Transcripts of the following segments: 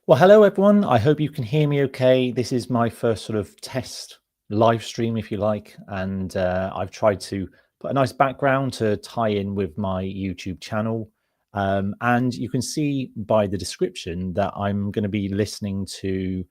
Well, hello everyone. I hope you can hear me okay. This is my first sort of test live stream, if you like, and I've tried to put a nice background to tie in with my YouTube channel. And you can see by the description that I'm going to be listening to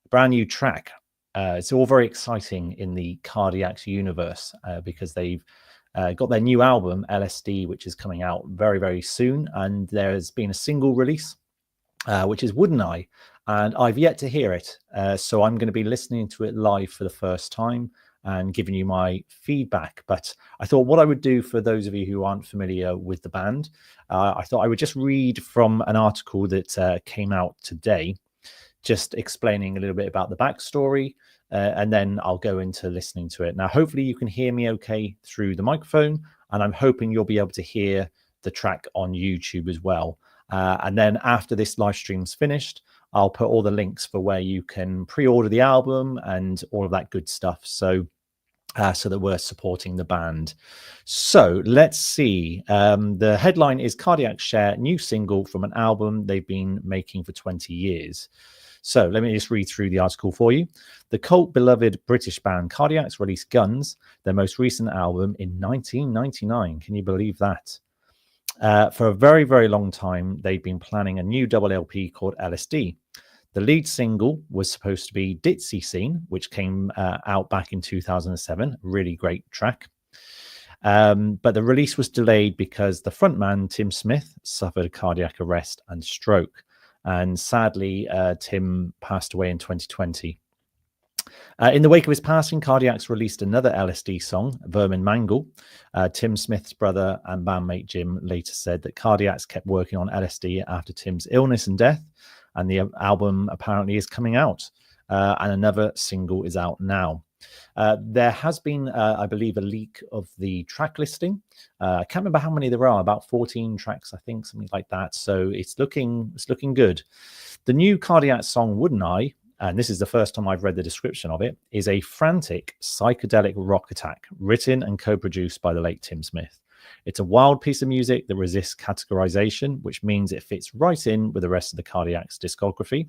a brand new track. It's all very exciting in the Cardiacs universe because they've got their new album, LSD, which is coming out very, very soon. And there's been a single release which is Woodeneye, and I've yet to hear it. So I'm going to be listening to it live for the first time and giving you my feedback. But I thought what I would do for those of you who aren't familiar with the band, I thought I would just read from an article that came out today, just explaining a little bit about the backstory. And then I'll go into listening to it. Now, hopefully you can hear me okay through the microphone, and I'm hoping you'll be able to hear the track on YouTube as well. And then after this live stream's finished, I'll put all the links for where you can pre-order the album and all of that good stuff. So that we're supporting the band. So let's see. The headline is Cardiac share new single from an album they've been making for 20 years. So let me just read through the article for you. The cult beloved British band Cardiacs released Guns, their most recent album, in 1999. Can you believe that? For a very, very long time, they'd been planning a new double LP called LSD. The lead single was supposed to be Ditzy Scene, which came out back in 2007. Really great track. But the release was delayed because the frontman, Tim Smith, suffered a cardiac arrest and stroke. And sadly, Tim passed away in 2020. In the wake of his passing, Cardiacs released another LSD song, Vermin Mangle. Tim Smith's brother and bandmate Jim later said that Cardiacs kept working on LSD after Tim's illness and death, and the album apparently is coming out, and another single is out now. There has been, I believe, a leak of the track listing. I can't remember how many there are, about 14 tracks, I think, something like that. So it's looking good. The new Cardiac song, Woodeneye, and this is the first time I've read the description of it, is a frantic psychedelic rock attack written and co-produced by the late Tim Smith. It's a wild piece of music that resists categorization, which means it fits right in with the rest of the Cardiacs discography.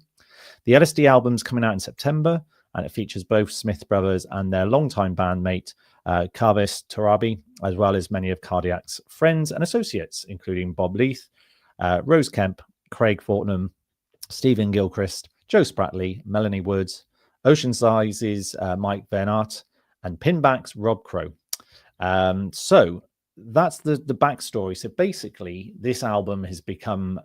The LSD album's coming out in September, and it features both Smith brothers and their longtime bandmate, Khavis Torabi, as well as many of Cardiac's friends and associates, including Bob Leith, Rose Kemp, Craig Fortnum, Stephen Gilchrist, Joe Spratley, Melanie Woods, Ocean Size's Mike Vernart, and Pinback's Rob Crow. So that's the backstory. So basically, this album has become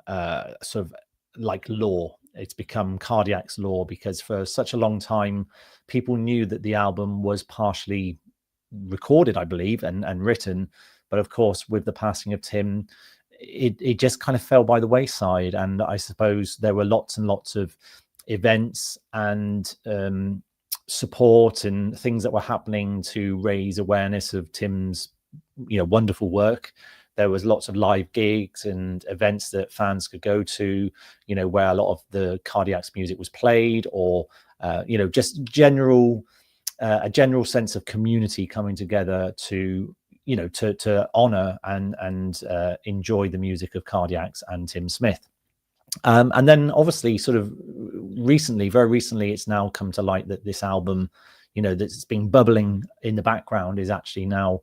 sort of like lore. It's become Cardiac's lore because for such a long time, people knew that the album was partially recorded, I believe, and written. But of course, with the passing of Tim, it just kind of fell by the wayside. And I suppose there were lots and lots of events and support and things that were happening to raise awareness of Tim's wonderful work. There was lots of live gigs and events that fans could go to, where a lot of the Cardiacs music was played, or just a general sense of community coming together to honor and enjoy the music of Cardiacs and Tim Smith. And then obviously sort of very recently, it's now come to light that this album, that's been bubbling in the background is actually now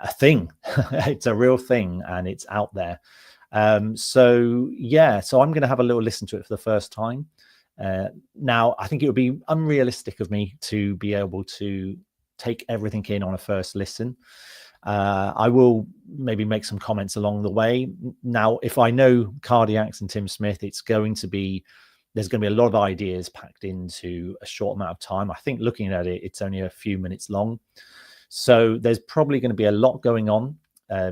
a thing. It's a real thing and it's out there. So I'm going to have a little listen to it for the first time. Now, I think it would be unrealistic of me to be able to take everything in on a first listen. I will maybe make some comments along the way. Now, if I know Cardiacs and Tim Smith, there's going to be a lot of ideas packed into a short amount of time. I think looking at it, it's only a few minutes long. So there's probably going to be a lot going on.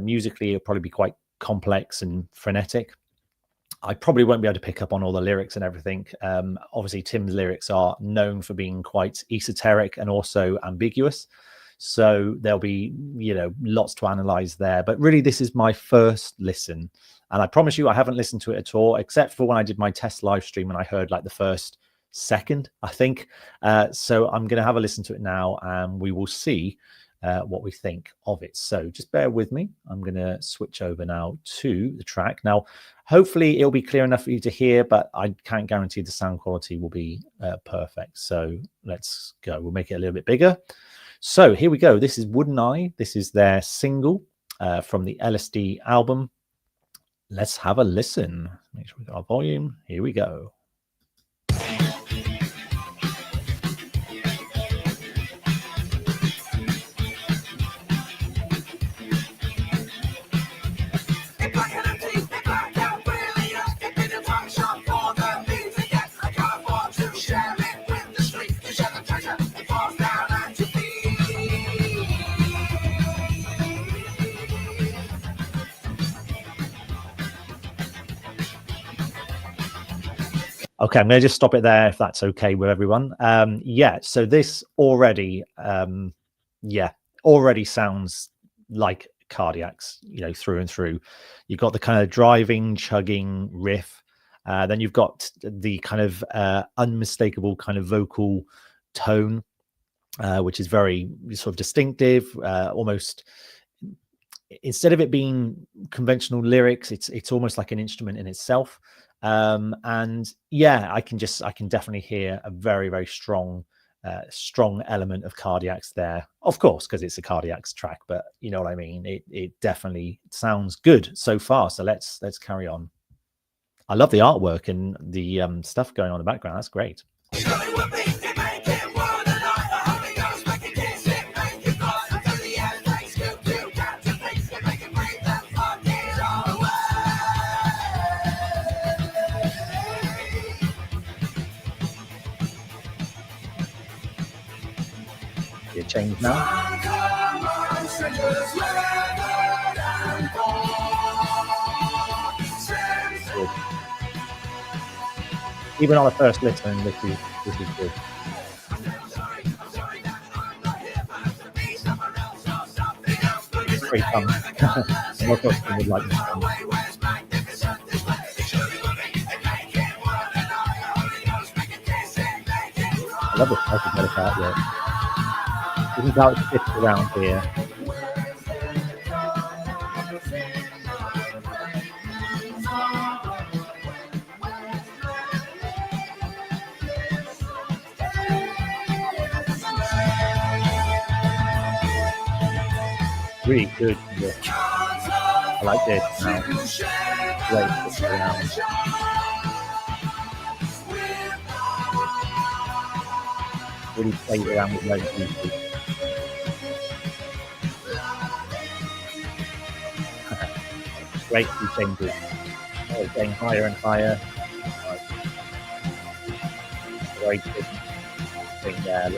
Musically, it'll probably be quite complex and frenetic. I probably won't be able to pick up on all the lyrics and everything. Obviously, Tim's lyrics are known for being quite esoteric and also ambiguous. So there'll be, lots to analyze there. But really, this is my first listen. And I promise you, I haven't listened to it at all, except for when I did my test live stream and I heard like the first second, I think. So I'm going to have a listen to it now and we will see what we think of it. So just bear with me. I'm going to switch over now to the track. Now, hopefully it'll be clear enough for you to hear, but I can't guarantee the sound quality will be perfect. So let's go. We'll make it a little bit bigger. So here we go. This is Woodeneye. This is their single from the LSD album. Let's have a listen. Make sure we got our volume. Here we go. Okay, I'm going to just stop it there if that's okay with everyone. Yeah, so this already, already sounds like Cardiacs, through and through. You've got the kind of driving, chugging riff. Then you've got the kind of unmistakable kind of vocal tone, which is very sort of distinctive, almost. Instead of it being conventional lyrics, it's almost like an instrument in itself. And yeah, I can definitely hear a very, very strong element of Cardiacs there, of course, because it's a Cardiacs track, but you know what I mean. It definitely sounds good so far. So let's carry on. I love the artwork and the stuff going on in the background. That's great. It changed now. Good. Even on the first listen, this is good. It's pretty fun. Most of them would like this one. I love the psychedelic artwork. This is how it fits around here. Really good. I like this now. Great, fits around. Really plays around with loads music. Great key changes. Oh, it's getting higher and higher. Very good thing there.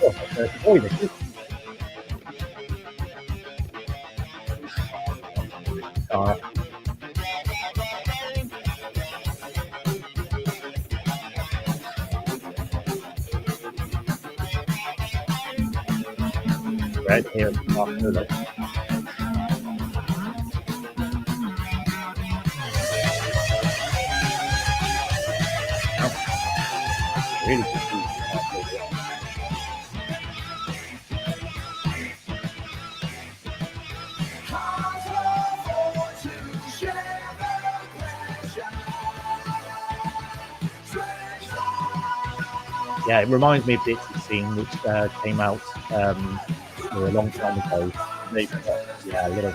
Oh, this is right here at the top solo. Really good. Yeah, it reminds me of Dixie Scene, which came out a long time ago. They've got, a little.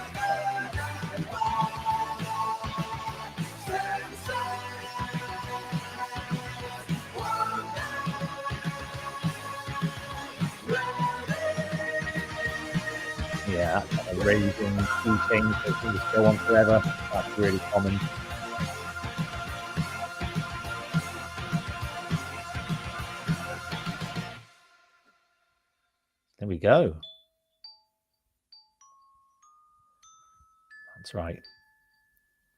Yeah, that kind of raising key change that can just go on forever. That's really common. There we go. That's right.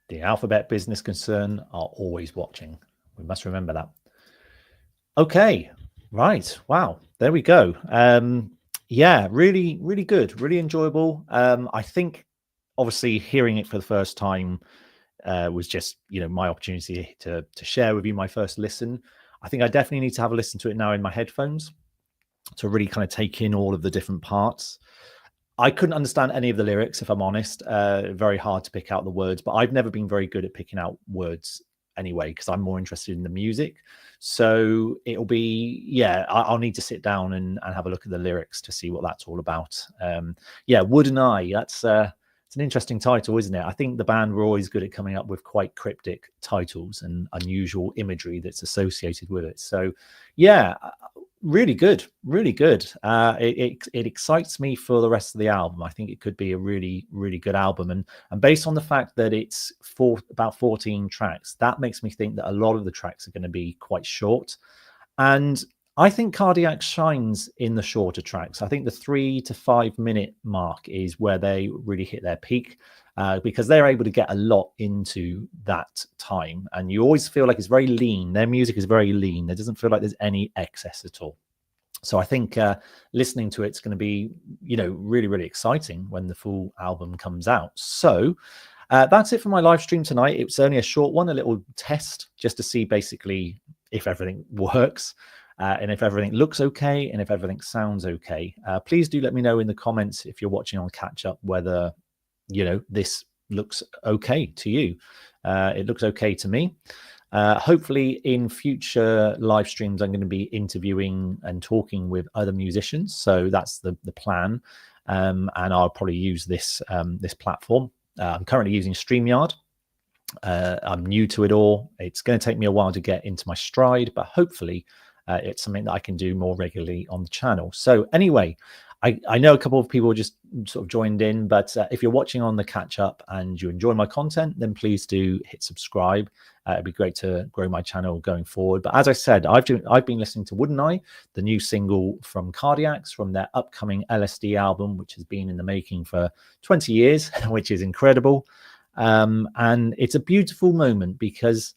The alphabet business concern are always watching. We must remember that. Okay, right. Wow, there we go. Yeah, really, really good, really enjoyable. I think, obviously, hearing it for the first time was just, my opportunity to share with you my first listen. I think I definitely need to have a listen to it now in my headphones. to really kind of take in all of the different parts. I couldn't understand any of the lyrics, if I'm honest. Very hard to pick out the words, but I've never been very good at picking out words anyway, because I'm more interested in the music. So it'll be, yeah, I'll need to sit down and have a look at the lyrics to see what that's all about. Yeah, Woodeneye, that's it's an interesting title, isn't it? I think the band were always good at coming up with quite cryptic titles and unusual imagery that's associated with it. So yeah, really good, really good. It excites me for the rest of the album. I think it could be a really, really good album, and based on the fact that it's about 14 tracks, that makes me think that a lot of the tracks are going to be quite short. And I think Cardiac shines in the shorter tracks. I think the 3 to 5 minute mark is where they really hit their peak, because they're able to get a lot into that time. And you always feel like it's very lean. Their music is very lean. There doesn't feel like there's any excess at all. So I think listening to it's going to be, really, really exciting when the full album comes out. So that's it for my live stream tonight. It was only a short one, a little test just to see basically if everything works. And if everything looks okay and if everything sounds okay. Please do let me know in the comments if you're watching on catch up whether this looks okay to you. It looks okay to me. Hopefully in future live streams I'm going to be interviewing and talking with other musicians, so that's the plan. And I'll probably use this this platform. I'm currently using StreamYard. I'm new to it all. It's going to take me a while to get into my stride, but hopefully it's something that I can do more regularly on the channel. So anyway, I know a couple of people just sort of joined in, but if you're watching on the catch up and you enjoy my content, then please do hit subscribe. It'd be great to grow my channel going forward. But as I said, I've been listening to Woodeneye, the new single from Cardiacs, from their upcoming LSD album, which has been in the making for 20 years, which is incredible. And it's a beautiful moment because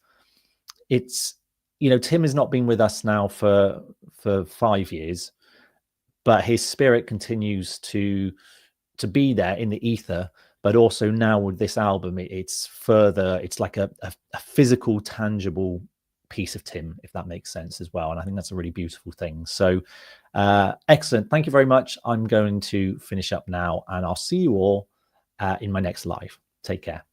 it's, Tim has not been with us now for 5 years, but his spirit continues to be there in the ether. But also now with this album, it's like a physical, tangible piece of Tim, if that makes sense as well. And I think that's a really beautiful thing. So excellent. Thank you very much. I'm going to finish up now, and I'll see you all in my next live. Take care.